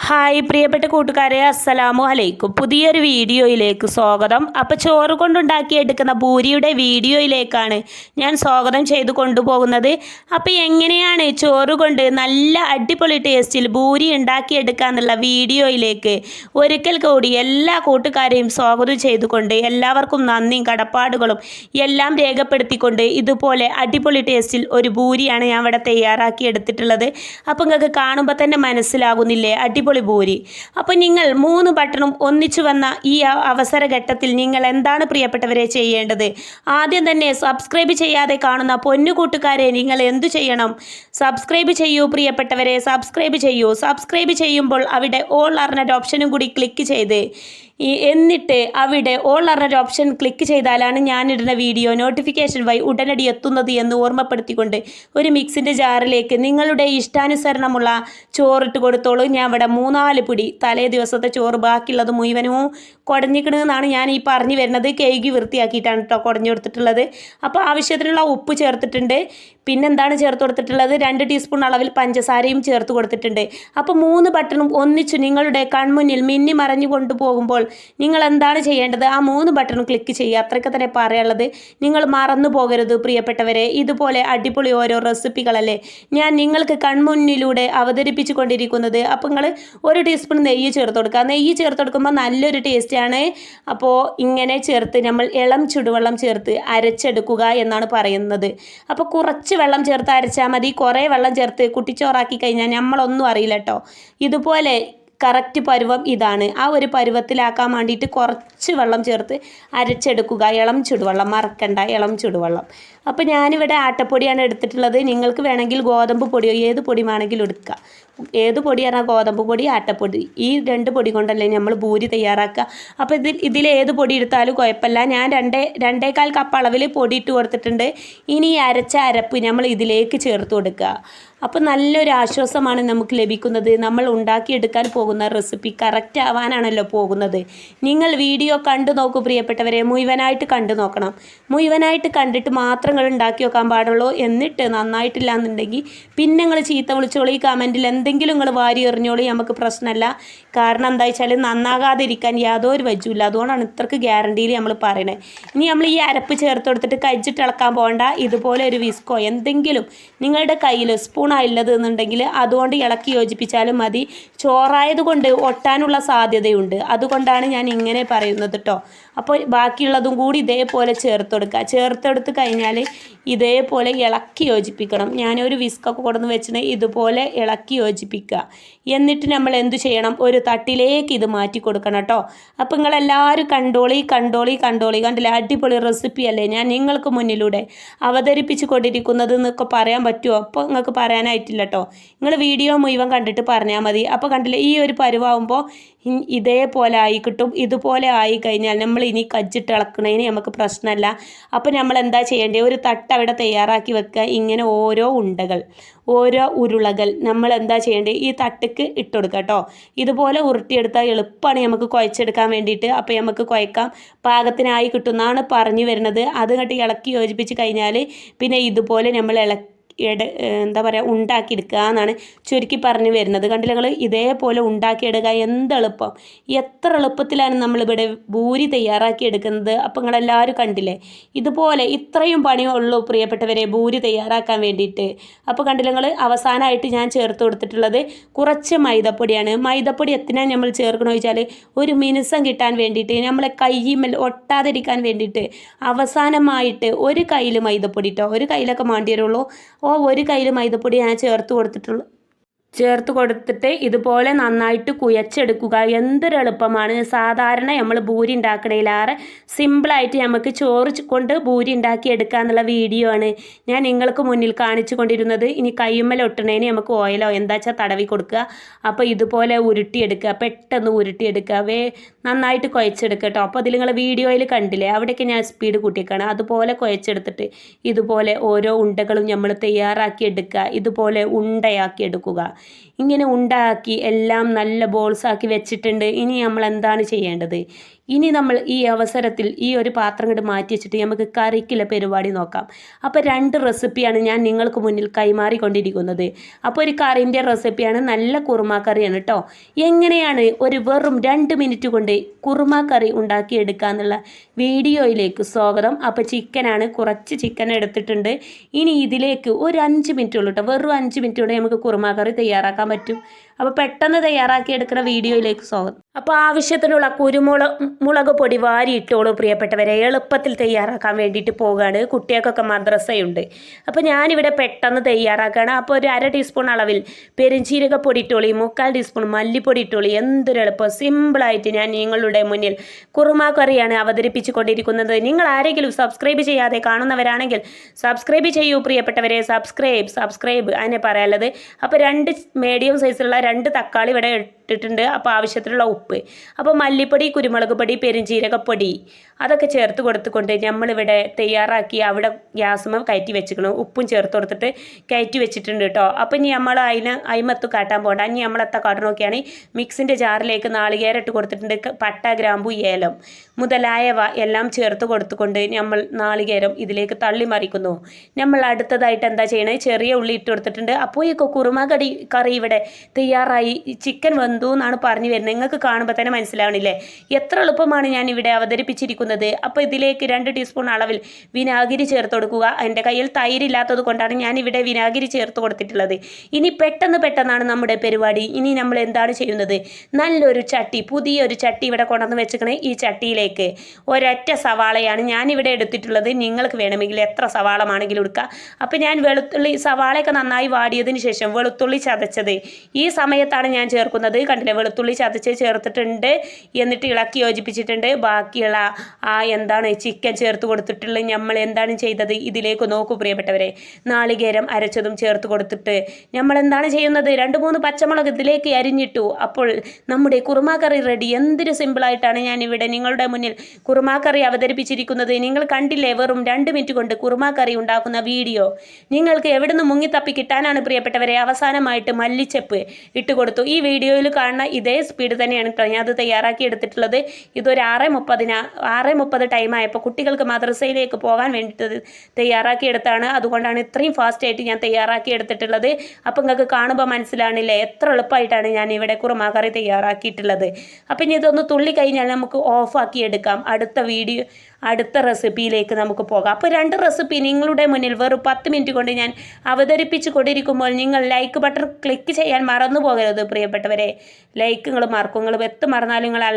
Hi പ്രിയപ്പെട്ട കൂട്ടുകാരെ, അസ്സലാമു അലൈക്കും. പുതിയൊരു വീഡിയോയിലേക്ക് സ്വാഗതം. അപ്പോൾ ചോറ് കൊണ്ടുണ്ടാക്കിയെടുക്കുന്ന പൂരിയുടെ വീഡിയോയിലേക്കാണ് ഞാൻ സ്വാഗതം ചെയ്ത് കൊണ്ടുപോകുന്നത്. അപ്പോൾ എങ്ങനെയാണ് ചോറ് കൊണ്ട് നല്ല അടിപൊളി ടേസ്റ്റിൽ പൂരി ഉണ്ടാക്കിയെടുക്കുക എന്നുള്ള വീഡിയോയിലേക്ക് ഒരിക്കൽ കൂടി എല്ലാ കൂട്ടുകാരെയും സ്വാഗതം ചെയ്തുകൊണ്ട് എല്ലാവർക്കും നന്ദിയും കടപ്പാടുകളും എല്ലാം രേഖപ്പെടുത്തിക്കൊണ്ട് ഇതുപോലെ അടിപൊളി ടേസ്റ്റിൽ ഒരു പൂരിയാണ് ഞാൻ ഇവിടെ തയ്യാറാക്കി എടുത്തിട്ടുള്ളത്. അപ്പോൾ നിങ്ങൾക്ക് കാണുമ്പോൾ തന്നെ മനസ്സിലാകുന്നില്ലേ അടിപൊളി പൂരി. അപ്പോൾ നിങ്ങൾ 3 ബട്ടണും ഒന്നിച്ചു വന്ന ഈ അവസരഘട്ടത്തിൽ നിങ്ങൾ എന്താണ് പ്രിയപ്പെട്ടവരെ ചെയ്യേണ്ടത്? ആദ്യം തന്നെ സബ്സ്ക്രൈബ് ചെയ്യാതെ കാണുന്ന പൊന്നു കൂട്ടുകാരെ നിങ്ങൾ എന്തു ചെയ്യണം? സബ്സ്ക്രൈബ് ചെയ്യൂ പ്രിയപ്പെട്ടവരെ, സബ്സ്ക്രൈബ് ചെയ്യൂ. സബ്സ്ക്രൈബ് ചെയ്യുമ്പോൾ അവിടെ ഓൾ അറിഞ്ഞ ഓപ്ഷനും കൂടി ക്ലിക്ക് ചെയ്ത് എന്നിട്ട് അവിടെ ഓൾ അറിഞ്ഞ ഓപ്ഷൻ ക്ലിക്ക് ചെയ്താലാണ് ഞാനിടുന്ന വീഡിയോ നോട്ടിഫിക്കേഷൻ വഴി ഉടനടി എത്തുന്നത് എന്ന് ഓർമ്മപ്പെടുത്തിക്കൊണ്ട് ഒരു മിക്സിൻ്റെ ജാറിലേക്ക് നിങ്ങളുടെ ഇഷ്ടാനുസരണമുള്ള ചോറിട്ട് കൊടുത്തോളൂ. ഞാൻ ഇവിടെ 3-4 പിടി തലേ ദിവസത്തെ ചോറ് ബാക്കിയുള്ളത് മുഴുവനും കുടഞ്ഞിക്കണമെന്നാണ് ഞാൻ ഈ പറഞ്ഞു വരുന്നത്. കഴുകി വൃത്തിയാക്കിയിട്ടാണ് കേട്ടോ കുടഞ്ഞു കൊടുത്തിട്ടുള്ളത്. അപ്പോൾ ആവശ്യത്തിനുള്ള ഉപ്പ് ചേർത്തിട്ടുണ്ട്. പിന്നെന്താണ് ചേർത്ത് കൊടുത്തിട്ടുള്ളത്? 2 ടീസ്പൂൺ അളവിൽ പഞ്ചസാരയും ചേർത്ത് കൊടുത്തിട്ടുണ്ട്. അപ്പോൾ 3 ബട്ടണും ഒന്നിച്ചു നിങ്ങളുടെ കൺമുന്നിൽ മിന്നി മറഞ്ഞു കൊണ്ടുപോകുമ്പോൾ നിങ്ങൾ എന്താണ് ചെയ്യേണ്ടത്? ആ 3 ബട്ടണും ക്ലിക്ക് ചെയ്യുക. അത്രയ്ക്ക് തന്നെ പറയാനുള്ളത്. നിങ്ങൾ മറന്നു പോകരുത് പ്രിയപ്പെട്ടവരെ. ഇതുപോലെ അടിപൊളി ഓരോ റെസിപ്പികളല്ലേ ഞാൻ നിങ്ങൾക്ക് കൺമുന്നിലൂടെ അവതരിപ്പിച്ചു കൊണ്ടിരിക്കുന്നത്. അപ്പോൾ നിങ്ങൾ 1 ടീസ്പൂൺ നെയ്യ് ചേർത്ത് കൊടുക്കുക. നെയ്യ് ചേർത്ത് കൊടുക്കുമ്പോൾ നല്ലൊരു ടേസ്റ്റാണ്. അപ്പോൾ ഇങ്ങനെ ചേർത്ത് നമ്മൾ ഇളം ചുടുവെള്ളം ചേർത്ത് അരച്ചെടുക്കുക എന്നാണ് പറയുന്നത്. അപ്പോൾ കുറച്ച് വെള്ളം ചേർത്ത് അരച്ചാൽ മതി. കുറേ വെള്ളം ചേർത്ത് കുട്ടിച്ചോറാക്കി കഴിഞ്ഞാൽ നമ്മളൊന്നും അറിയില്ല കേട്ടോ. ഇതുപോലെ കറക്റ്റ് പരുവം ഇതാണ്. ആ ഒരു പരുവത്തിലാക്കാൻ വേണ്ടിയിട്ട് കുറച്ച് വെള്ളം ചേർത്ത് അരച്ചെടുക്കുക. ഇളം ചുടുവെള്ളം മറക്കണ്ട, ഇളം ചുടുവെള്ളം. അപ്പോൾ ഞാനിവിടെ ആട്ടപ്പൊടിയാണ് എടുത്തിട്ടുള്ളത്. നിങ്ങൾക്ക് വേണമെങ്കിൽ ഗോതമ്പ് പൊടിയോ ഏത് പൊടി വേണമെങ്കിലും എടുക്കുക. ഏത് പൊടിയാണ്? ഗോതമ്പ് പൊടി, ആട്ടപ്പൊടി. ഈ 2 പൊടി കൊണ്ടല്ലേ നമ്മൾ പൂരി തയ്യാറാക്കുക. അപ്പോൾ ഇതിലേത് പൊടി എടുത്താലും കുഴപ്പമില്ല. ഞാൻ 2.25 കപ്പ് അളവിൽ പൊടി ഇട്ട് കൊടുത്തിട്ടുണ്ട്. ഇനി ഈ അരച്ച അരപ്പ് നമ്മൾ ഇതിലേക്ക് ചേർത്ത് കൊടുക്കുക. അപ്പോൾ നല്ലൊരു ആശ്വാസമാണ് നമുക്ക് ലഭിക്കുന്നത്. നമ്മൾ ഉണ്ടാക്കിയെടുക്കാൻ പോകുന്ന റെസിപ്പി കറക്റ്റ് ആവാനാണല്ലോ പോകുന്നത്. നിങ്ങൾ വീഡിയോ കണ്ടു നോക്കൂ പ്രിയപ്പെട്ടവരെ, മുഴുവനായിട്ട് കണ്ടു നോക്കണം. മുഴുവനായിട്ട് കണ്ടിട്ട് മാത്രം നിങ്ങൾ ഉണ്ടാക്കി വെക്കാൻ പാടുള്ളൂ. എന്നിട്ട് നന്നായിട്ടില്ല എന്നുണ്ടെങ്കിൽ പിന്നെ നിങ്ങൾ ചീത്ത വിളിച്ചോളൂ. ഈ കമൻറ്റിൽ എന്തെങ്കിലും നിങ്ങൾ വാരി എറിഞ്ഞോളൂ, നമുക്ക് പ്രശ്നമല്ല. കാരണം എന്താ വെച്ചാൽ നന്നാകാതിരിക്കാൻ യാതൊരു വജ്ജുമില്ല. അതുകൊണ്ടാണ് ഇത്രക്ക് ഗ്യാരണ്ടിയിൽ നമ്മൾ പറയണത്. ഇനി നമ്മൾ ഈ അരപ്പ് ചേർത്ത് കൊടുത്തിട്ട് കഴിച്ചിട്ട് ഇളക്കാൻ പോകണ്ട. ഇതുപോലെ ഒരു വിസ്കോ എന്തെങ്കിലും നിങ്ങളുടെ കയ്യിൽ സ്പൂൺ ആയില്ലത് എന്നുണ്ടെങ്കിൽ അതുകൊണ്ട് ഇളക്കി യോജിപ്പിച്ചാലും മതി. ചോറായതുകൊണ്ട് ഒട്ടാനുള്ള സാധ്യതയുണ്ട്. അതുകൊണ്ടാണ് ഞാൻ ഇങ്ങനെ പറയുന്നത് കേട്ടോ. അപ്പോൾ ബാക്കിയുള്ളതും കൂടി ഇതേപോലെ ചേർത്തെടുക്കുക. ചേർത്തെടുത്ത് കഴിഞ്ഞാൽ ഇതേപോലെ ഇളക്കി യോജിപ്പിക്കണം. ഞാനൊരു വിസ്കൊക്കെ കൊണ്ടുവന്ന് വെച്ചിട്ട് ഇതുപോലെ ഇളക്കി യോജിപ്പിക്കുക. എന്നിട്ട് നമ്മൾ എന്തു ചെയ്യണം? ഒരു തട്ടിലേക്ക് ഇത് മാറ്റി കൊടുക്കണം കേട്ടോ. അപ്പോൾ നിങ്ങളെല്ലാവരും കണ്ടോളി. കണ്ടില്ല, അടിപൊളി റെസിപ്പി അല്ലേ ഞാൻ നിങ്ങൾക്ക് മുന്നിലൂടെ അവതരിപ്പിച്ച് കൊണ്ടിരിക്കുന്നത് എന്നൊക്കെ പറയാൻ പറ്റുമോ? അപ്പോൾ നിങ്ങൾക്ക് പറയാനായിട്ടില്ല കേട്ടോ. നിങ്ങൾ വീഡിയോ മുഴുവൻ കണ്ടിട്ട് പറഞ്ഞാൽ മതി. അപ്പോൾ കണ്ടില്ലേ, ഈ ഒരു പരുവാകുമ്പോൾ ഇതേപോലെ ആയി കിട്ടും. ഇതുപോലെ ആയി കഴിഞ്ഞാൽ നമ്മൾ ഇനി കജ്ജിട്ട് ഇളക്കണതിന് നമുക്ക് പ്രശ്നമല്ല. അപ്പോൾ നമ്മൾ എന്താ ചെയ്യേണ്ടത്? ഒരു തട്ട് അവിടെ തയ്യാറാക്കി വെക്കുക. ഇങ്ങനെ ഓരോ ഉണ്ടകൾ, ഓരോ ഉരുളകൾ നമ്മൾ എന്താ ചെയ്യേണ്ടത്? ഈ തട്ടിക്ക് ഇട്ട് കൊടുക്കുക കേട്ടോ. ഇതുപോലെ ഉരുട്ടിയെടുത്താൽ എളുപ്പമാണ് നമുക്ക് കുഴച്ചെടുക്കാൻ വേണ്ടിയിട്ട്. അപ്പോൾ നമുക്ക് കുഴക്കാം പാകത്തിനായി കിട്ടുമെന്നാണ് പറഞ്ഞു വരുന്നത്. അത് കണ്ട് ഇളക്കി യോജിപ്പിച്ച് കഴിഞ്ഞാൽ പിന്നെ ഇതുപോലെ നമ്മൾ എന്താ പറയുക ഉണ്ടാക്കിയെടുക്കുക എന്നാണ് ചുരുക്കി പറഞ്ഞു വരുന്നത്. കണ്ടില്ല നിങ്ങൾ? ഇതേപോലെ ഉണ്ടാക്കിയെടുക്കുക. എന്തെളുപ്പം, എത്ര എളുപ്പത്തിലാണ് നമ്മളിവിടെ പൂരി തയ്യാറാക്കിയെടുക്കുന്നത്. അപ്പോൾ നിങ്ങളെല്ലാവരും കണ്ടില്ലേ? ഇതുപോലെ ഇത്രയും പണിയുള്ളൂ പ്രിയപ്പെട്ടവരെ പൂരി തയ്യാറാക്കാൻ വേണ്ടിയിട്ട്. അപ്പോൾ കണ്ടില്ല നിങ്ങൾ? അവസാനമായിട്ട് ഞാൻ ചേർത്ത് കൊടുത്തിട്ടുള്ളത് കുറച്ച് മൈദപ്പൊടിയാണ്. മൈദപ്പൊടി എത്തിനാ നമ്മൾ ചേർക്കണമെന്ന് വെച്ചാൽ ഒരു മിനുസം കിട്ടാൻ വേണ്ടിയിട്ട്, നമ്മളെ കയ്യിന്മേൽ ഒട്ടാതിരിക്കാൻ വേണ്ടിയിട്ട്. അവസാനമായിട്ട് ഒരു കയ്യിൽ മൈദപ്പൊടി കേട്ടോ, ഒരു കയ്യിലൊക്കെ മാണ്ടി വരുള്ളൂ. ഒരു കയ്യിൽ മൈദപ്പൊടി ഞാൻ ചേർത്ത് കൊടുത്തിട്ട് ഇതുപോലെ നന്നായിട്ട് കുഴച്ചെടുക്കുക. എന്തൊരു എളുപ്പമാണ്. സാധാരണ നമ്മൾ ഭൂരി ഉണ്ടാക്കണേലേറെ സിമ്പിളായിട്ട് നമുക്ക് ചോറ് കൊണ്ട് ഭൂരി ഉണ്ടാക്കിയെടുക്കുക എന്നുള്ള വീഡിയോ ആണ് ഞാൻ നിങ്ങൾക്ക് മുന്നിൽ കാണിച്ചു കൊണ്ടിരുന്നത്. ഇനി കയ്യുമ്മൽ ഒട്ടണേന് നമുക്ക് ഓയിലോ എന്താ വെച്ചാൽ തടവി കൊടുക്കുക. അപ്പോൾ ഇതുപോലെ ഉരുട്ടിയെടുക്കുക, പെട്ടെന്ന് ഉരുട്ടിയെടുക്കുക. നന്നായിട്ട് കുഴച്ചെടുക്കുക കേട്ടോ. അപ്പോൾ അതിൽ നിങ്ങൾ വീഡിയോയിൽ കണ്ടില്ലേ, അവിടെയൊക്കെ ഞാൻ സ്പീഡ് കൂട്ടിയേക്കാണ്. അതുപോലെ കുഴച്ചെടുത്തിട്ട് ഇതുപോലെ ഓരോ ഉണ്ടകളും നമ്മൾ തയ്യാറാക്കിയെടുക്കുക. ഇതുപോലെ ഉണ്ടയാക്കിയെടുക്കുക. ഇങ്ങനെ ഉണ്ടാക്കി എല്ലാം നല്ല ബോൾസാക്കി വെച്ചിട്ടുണ്ട്. ഇനി നമ്മൾ എന്താണ് ചെയ്യേണ്ടത്? ഇനി നമ്മൾ ഈ അവസരത്തിൽ ഈ ഒരു പാത്രം കൊണ്ട് മാറ്റി വെച്ചിട്ട് നമുക്ക് കറിക്കുള്ള പരിപാടി നോക്കാം. അപ്പോൾ 2 റെസിപ്പിയാണ് ഞാൻ നിങ്ങൾക്ക് മുന്നിൽ കൈമാറിക്കൊണ്ടിരിക്കുന്നത്. അപ്പോൾ ഒരു കറിൻ്റെ റെസിപ്പിയാണ്, നല്ല കുറുമ കറിയാണ് കേട്ടോ. എങ്ങനെയാണ് ഒരു വെറും 2 മിനിറ്റ് കൊണ്ട് കുറുമ കറി ഉണ്ടാക്കിയെടുക്കുക എന്നുള്ള വീഡിയോയിലേക്ക് സ്വാഗതം. അപ്പോൾ ചിക്കനാണ്, കുറച്ച് ചിക്കൻ എടുത്തിട്ടുണ്ട്. ഇനി ഇതിലേക്ക് ഒരു 5 മിനിറ്റ് ഉള്ളൂ കേട്ടോ, വെറും 5 മിനിറ്റ് കൊണ്ട് നമുക്ക് കുറുമ കറി തയ്യാറാക്കാൻ പറ്റും. അപ്പോൾ പെട്ടെന്ന് തയ്യാറാക്കി എടുക്കുന്ന വീഡിയോയിലേക്ക് സ്വാഗതം. അപ്പോൾ ആവശ്യത്തിനുള്ള മുളക് പൊടി വാരി ഇട്ടോളൂ പ്രിയപ്പെട്ടവരെ, എളുപ്പത്തിൽ തയ്യാറാക്കാൻ വേണ്ടിയിട്ട് പോവുകയാണ്. കുട്ടികൾക്കൊക്കെ മദ്രസയുണ്ട്. അപ്പോൾ ഞാനിവിടെ പെട്ടെന്ന് തയ്യാറാക്കുകയാണ്. അപ്പോൾ ഒരു 1/2 ടീസ്പൂൺ അളവിൽ പെരുംജീരകപ്പൊടി ഇട്ടോളി, 3/4 ടീസ്പൂൺ മല്ലിപ്പൊടി ഇട്ടോളി. എന്തൊരു എളുപ്പം, സിമ്പിളായിട്ട് ഞാൻ നിങ്ങളുടെ മുന്നിൽ കുറുമ കറിയാണ് അവതരിപ്പിച്ചു കൊണ്ടിരിക്കുന്നത്. നിങ്ങൾ ആരെങ്കിലും സബ്സ്ക്രൈബ് ചെയ്യാതെ കാണുന്നവരാണെങ്കിൽ സബ്സ്ക്രൈബ് ചെയ്യൂ പ്രിയപ്പെട്ടവരെ, സബ്സ്ക്രൈബ് അതിനെ പറയാനുള്ളത്. അപ്പോൾ 2 മീഡിയം സൈസിലുള്ള 2 തക്കാളി ഇവിടെ ഇട്ടിട്ടുണ്ട്. അപ്പോൾ ആവശ്യത്തിനുള്ള ഉപ്പ്, അപ്പോൾ മല്ലിപ്പൊടി, കുരുമുളക് പൊടി, പെരുംജീരകപ്പൊടി അതൊക്കെ ചേർത്ത് കൊടുത്തുകൊണ്ട് നമ്മളിവിടെ തയ്യാറാക്കി അവിടെ ഗ്യാസുമ്മ കയറ്റി വെച്ചിക്കണം. ഉപ്പും ചേർത്ത് കൊടുത്തിട്ട് കയറ്റി വെച്ചിട്ടുണ്ട് കേട്ടോ. അപ്പോൾ ഇനി നമ്മൾ അയിമത്ത് കാട്ടാൻ പോകണ്ട. ഇനി നമ്മളെത്ത കാട്ടം നോക്കിയാണ് മിക്സിൻ്റെ ജാറിലേക്ക് നാളികേരം ഇട്ട് കൊടുത്തിട്ടുണ്ട്. പട്ട, ഗ്രാമ്പു, ഏലം മുതലായവ എല്ലാം ചേർത്ത് കൊടുത്തുകൊണ്ട് നമ്മൾ നാളികേരം ഇതിലേക്ക് തള്ളി മറിക്കുന്നു. നമ്മൾ അടുത്തതായിട്ട് എന്താ ചെയ്യണത്, ചെറിയ ഉള്ളി ഇട്ട് കൊടുത്തിട്ടുണ്ട്. അപ്പോൾ ഈ കുറുമ കറി ഇവിടെ തയ്യാറായി. ചിക്കൻ വെന്തു എന്നാണ് പറഞ്ഞു വരുന്നത്. നിങ്ങൾക്ക് കാണുമ്പോൾ തന്നെ മനസ്സിലാവണില്ലേ എത്ര എളുപ്പമാണ് ഞാൻ ഇവിടെ അവതരിപ്പിച്ചിരിക്കുന്നത്. അപ്പോൾ ഇതിലേക്ക് 2 ടീസ്പൂൺ അളവിൽ വിനാഗിരി ചേർത്ത് കൊടുക്കുക. എൻ്റെ കയ്യിൽ തൈരില്ലാത്തത് കൊണ്ടാണ് ഞാൻ ഇവിടെ വിനാഗിരി ചേർത്ത് കൊടുത്തിട്ടുള്ളത്. ഇനി പെട്ടെന്നാണ് നമ്മുടെ പരിപാടി. ഇനി നമ്മൾ എന്താണ് ചെയ്യുന്നത്, നല്ലൊരു ചട്ടി, പുതിയൊരു ചട്ടി ഇവിടെ കൊണ്ടുവന്ന് വെച്ചിരിക്കണേ. ഈ ചട്ടിയിലേക്ക് ഒരൊറ്റ സവാളയാണ് ഞാനിവിടെ എടുത്തിട്ടുള്ളത്. നിങ്ങൾക്ക് വേണമെങ്കിൽ എത്ര സവാള ആണെങ്കിലും എടുക്കുക. അപ്പോൾ ഞാൻ സവാളയൊക്കെ നന്നായി വാടിയതിന് ശേഷം വെളുത്തുള്ളി ചതച്ചത് ഈ സമയത്താണ് ഞാൻ ചേർക്കുന്നത്. കണ്ടില്ലേ, വെളുത്തുള്ളി ചതച്ച് ചേർത്തിട്ടുണ്ട്. എന്നിട്ട് ഇളക്കി യോജിപ്പിച്ചിട്ടുണ്ട്. ബാക്കിയുള്ള ചിക്കൻ ചേർത്ത് കൊടുത്തിട്ടുള്ള നമ്മൾ എന്താണ് ചെയ്തത്, ഇതിലേക്ക് നോക്കൂ പ്രിയപ്പെട്ടവരെ. നാളികേരം അരച്ചതും ചേർത്ത് കൊടുത്തിട്ട് നമ്മൾ എന്താണ് ചെയ്യുന്നത്, 2-3 പച്ചമുളക് ഇതിലേക്ക് അരിഞ്ഞിട്ടു. അപ്പോൾ നമ്മുടെ കുറുമ കറി റെഡി. എന്തൊരു സിമ്പിളായിട്ടാണ് ഞാൻ ഇവിടെ നിങ്ങളുടെ മുന്നിൽ കുറുമ കറി അവതരിപ്പിച്ചിരിക്കുന്നത്. നിങ്ങൾ കണ്ടില്ലേ, വെറും 2 മിനിറ്റ് കൊണ്ട് കുറുമ കറി ഉണ്ടാക്കുന്ന വീഡിയോ നിങ്ങൾക്ക് എവിടുന്ന് മുങ്ങിത്തപ്പി കിട്ടാനാണ് പ്രിയപ്പെട്ടവരെ. അവസാനമായിട്ട് മല്ലിച്ചപ്പ് ഇട്ട് കൊടുത്തു. ഈ വീഡിയോയിൽ കാണുന്ന ഇതേ സ്പീഡ് തന്നെയാണ് കേട്ടോ ഞാൻ അത് തയ്യാറാക്കി എടുത്തിട്ടുള്ളത്. ഇതൊരു 6:30 ടൈം ആയപ്പോൾ കുട്ടികൾക്ക് മദ്രസയിലേക്ക് പോകാൻ വേണ്ടിയിട്ട് തയ്യാറാക്കി എടുത്താണ്. അതുകൊണ്ടാണ് ഇത്രയും ഫാസ്റ്റായിട്ട് ഞാൻ തയ്യാറാക്കി എടുത്തിട്ടുള്ളത്. അപ്പോൾ നിങ്ങൾക്ക് കാണുമ്പോൾ മനസ്സിലാണില്ലേ എത്ര എളുപ്പമായിട്ടാണ് ഞാൻ ഇവിടെ കുറുമ കറി തയ്യാറാക്കിയിട്ടുള്ളത്. അപ്പം ഇനി ഇതൊന്ന് തുള്ളി കഴിഞ്ഞാൽ നമുക്ക് ഓഫാക്കി എടുക്കാം. അടുത്ത റെസിപ്പിയിലേക്ക് നമുക്ക് പോകാം. അപ്പോൾ 2 റെസിപ്പി നിങ്ങളുടെ മുന്നിൽ വെറും 10 മിനിറ്റ് കൊണ്ട് ഞാൻ അവതരിപ്പിച്ചു കൊണ്ടിരിക്കുമ്പോൾ നിങ്ങൾ ലൈക്ക് ബട്ടൺ ക്ലിക്ക് ചെയ്യാൻ മറന്നു പോകരുത് പ്രിയപ്പെട്ടവരെ. ലൈക്ക് നിങ്ങൾ മറക്കും, നിങ്ങൾ എത്ത് മറന്നാലും നിങ്ങൾ ആ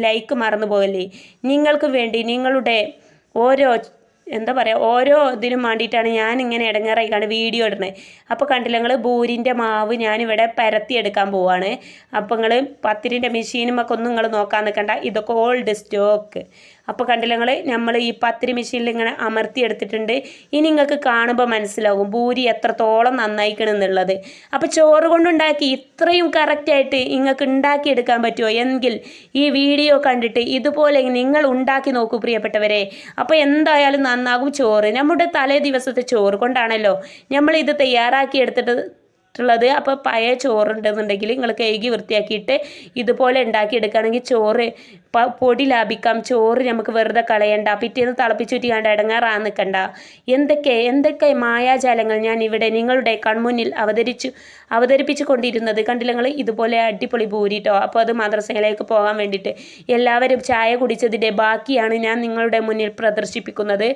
ലൈക്ക് മറന്നു പോകല്ലേ. നിങ്ങൾക്ക് വേണ്ടി നിങ്ങളുടെ ഓരോ ഇതിനും വേണ്ടിയിട്ടാണ് ഞാൻ ഇങ്ങനെ ഇടങ്ങേറായിക്കാണ് വീഡിയോ ഇടുന്നത്. അപ്പോൾ കണ്ടില്ല നിങ്ങൾ, ബൂരിൻ്റെ മാവ് ഞാനിവിടെ പരത്തിയെടുക്കാൻ പോവാണ്. അപ്പോൾ നിങ്ങൾ പത്തിരിൻ്റെ മെഷീനുമൊക്കെ ഒന്നും നിങ്ങൾ നോക്കാൻ നിൽക്കണ്ട, ഇതൊക്കെ ഓൾഡ് സ്റ്റോക്ക്. അപ്പോൾ കണ്ടില്ല നമ്മൾ ഈ പത്തിരി മെഷീനിൽ ഇങ്ങനെ അമർത്തി എടുത്തിട്ടുണ്ട്. ഇനി നിങ്ങൾക്ക് കാണുമ്പോൾ മനസ്സിലാവും ബൂരി എത്രത്തോളം നന്നായിക്കണം എന്നുള്ളത്. അപ്പോൾ ചോറ് കൊണ്ടുണ്ടാക്കി ഇത്രയും കറക്റ്റായിട്ട് നിങ്ങൾക്ക് ഉണ്ടാക്കിയെടുക്കാൻ പറ്റുമോ എങ്കിൽ ഈ വീഡിയോ കണ്ടിട്ട് ഇതുപോലെ നിങ്ങൾ ഉണ്ടാക്കി നോക്കൂ പ്രിയപ്പെട്ടവരെ. അപ്പോൾ എന്തായാലും നന്നാകും ചോറ്. നമ്മുടെ തലേ ദിവസത്തെ ചോറ് കൊണ്ടാണല്ലോ നമ്മൾ ഇത് തയ്യാറാക്കി എടുത്തിട്ട്. അപ്പോൾ പഴയ ചോറുണ്ടെന്നുണ്ടെങ്കിൽ നിങ്ങൾ കഴുകി വൃത്തിയാക്കിയിട്ട് ഇതുപോലെ ഉണ്ടാക്കിയെടുക്കുകയാണെങ്കിൽ ചോറ് പൊടി ലാഭിക്കാം. ചോറ് നമുക്ക് വെറുതെ കളയണ്ട, പിറ്റേന്ന് തിളപ്പിച്ചുറ്റിക്കാണ്ട് ഇടങ്ങാറാൻ നിൽക്കണ്ട. എന്തൊക്കെ മായാജാലങ്ങൾ ഞാൻ ഇവിടെ നിങ്ങളുടെ കൺമുന്നിൽ അവതരിപ്പിച്ചു കൊണ്ടിരുന്നത് കണ്ടില്ല നിങ്ങൾ. ഇതുപോലെ അടിപൊളി പൂരി കേട്ടോ. അപ്പോൾ അത് മദ്രസയിലേക്ക് പോകാൻ വേണ്ടിയിട്ട് എല്ലാവരും ചായ കുടിച്ചതിൻ്റെ ബാക്കിയാണ് ഞാൻ നിങ്ങളുടെ മുന്നിൽ പ്രദർശിപ്പിക്കുന്നത്.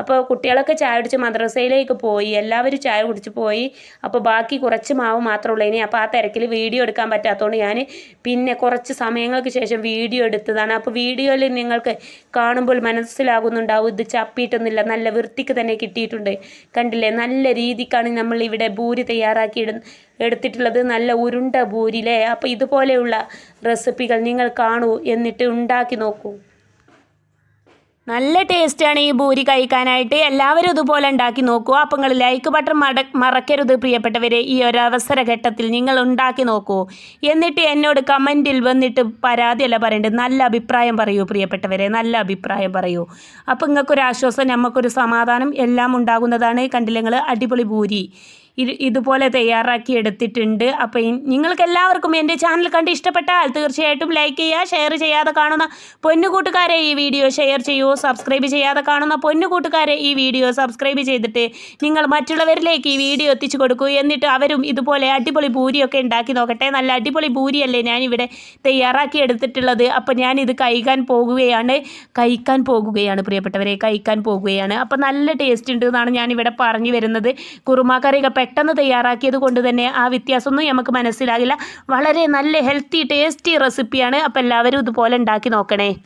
അപ്പോൾ കുട്ടികളൊക്കെ ചായ കുടിച്ച് മദ്രസയിലേക്ക് പോയി, എല്ലാവരും ചായ കുടിച്ച് പോയി. അപ്പോൾ ബാക്കി കുറച്ച് മാവ് മാത്രമുള്ളൂ ഇനി. അപ്പോൾ ആ തിരക്കിൽ വീഡിയോ എടുക്കാൻ പറ്റാത്തതുകൊണ്ട് ഞാൻ പിന്നെ കുറച്ച് സമയങ്ങൾക്ക് ശേഷം വീഡിയോ എടുത്തതാണ്. അപ്പോൾ വീഡിയോയിൽ നിങ്ങൾക്ക് കാണുമ്പോൾ മനസ്സിലാകുന്നുണ്ടാവും ഇത് ചപ്പിയിട്ടൊന്നുമില്ല, നല്ല വൃത്തിക്ക് തന്നെ കിട്ടിയിട്ടുണ്ട്. കണ്ടില്ലേ, നല്ല രീതിക്കാണ് നമ്മൾ ഇവിടെ ബൂരി തയ്യാറാക്കി എടുത്തിട്ടുള്ളത്. നല്ല ഉരുണ്ട ബൂരിയിലെ. അപ്പോൾ ഇതുപോലെയുള്ള റെസിപ്പികൾ നിങ്ങൾ കാണൂ, എന്നിട്ട് ഉണ്ടാക്കി നോക്കൂ. നല്ല ടേസ്റ്റാണ് ഈ ബൂരി കഴിക്കാനായിട്ട്. എല്ലാവരും ഇതുപോലെ ഉണ്ടാക്കി നോക്കൂ. അപ്പോൾ നിങ്ങൾ ലൈക്ക് ബട്ടൺ മറക്കരുത് പ്രിയപ്പെട്ടവരെ. ഈ ഒരു അവസരഘട്ടത്തിൽ നിങ്ങൾ ഉണ്ടാക്കി നോക്കൂ. എന്നിട്ട് എന്നോട് കമൻറ്റിൽ വന്നിട്ട് പരാതിയല്ല പറയേണ്ടത്, നല്ല അഭിപ്രായം പറയൂ പ്രിയപ്പെട്ടവരെ, നല്ല അഭിപ്രായം പറയൂ. അപ്പോൾ നിങ്ങൾക്കൊരു ആശ്വാസം, നമുക്കൊരു സമാധാനം എല്ലാം ഉണ്ടാകുന്നതാണ്. കണ്ടില്ല നിങ്ങൾ, അടിപൊളി ബൂരി. ഇതുപോലെ തയ്യാറാക്കി എടുത്തിട്ടുണ്ട്. അപ്പോൾ നിങ്ങൾക്ക് എല്ലാവർക്കും എൻ്റെ ചാനൽ കണ്ട് ഇഷ്ടപ്പെട്ടാൽ തീർച്ചയായിട്ടും ലൈക്ക് ചെയ്യുക. ഷെയർ ചെയ്യാതെ കാണുന്ന പൊന്നു കൂട്ടുകാരെ ഈ വീഡിയോ ഷെയർ ചെയ്യൂ. സബ്സ്ക്രൈബ് ചെയ്യാതെ കാണുന്ന പൊന്നു കൂട്ടുകാരെ ഈ വീഡിയോ സബ്സ്ക്രൈബ് ചെയ്തിട്ട് നിങ്ങൾ മറ്റുള്ളവരിലേക്ക് ഈ വീഡിയോ എത്തിച്ചു കൊടുക്കൂ. എന്നിട്ട് അവരും ഇതുപോലെ അടിപൊളി പൂരിയൊക്കെ ഉണ്ടാക്കി നോക്കട്ടെ. നല്ല അടിപൊളി പൂരിയല്ലേ ഞാനിവിടെ തയ്യാറാക്കി എടുത്തിട്ടുള്ളത്. അപ്പോൾ ഞാനിത് കഴിക്കാൻ പോകുകയാണ് പ്രിയപ്പെട്ടവരെ, കഴിക്കാൻ പോകുകയാണ്. അപ്പോൾ നല്ല ടേസ്റ്റ് ഉണ്ട് എന്നാണ് ഞാനിവിടെ പറഞ്ഞു വരുന്നത്. കുറുമ കറിയൊക്കെ പെട്ടെന്ന് തയ്യാറാക്കിയത് കൊണ്ട് തന്നെ ആ വ്യത്യാസമൊന്നും നമുക്ക് മനസ്സിലാകില്ല. വളരെ നല്ല ഹെൽത്തി ടേസ്റ്റി റെസിപ്പിയാണ്. അപ്പോൾ എല്ലാവരും ഇതുപോലെ ഉണ്ടാക്കി നോക്കണേ.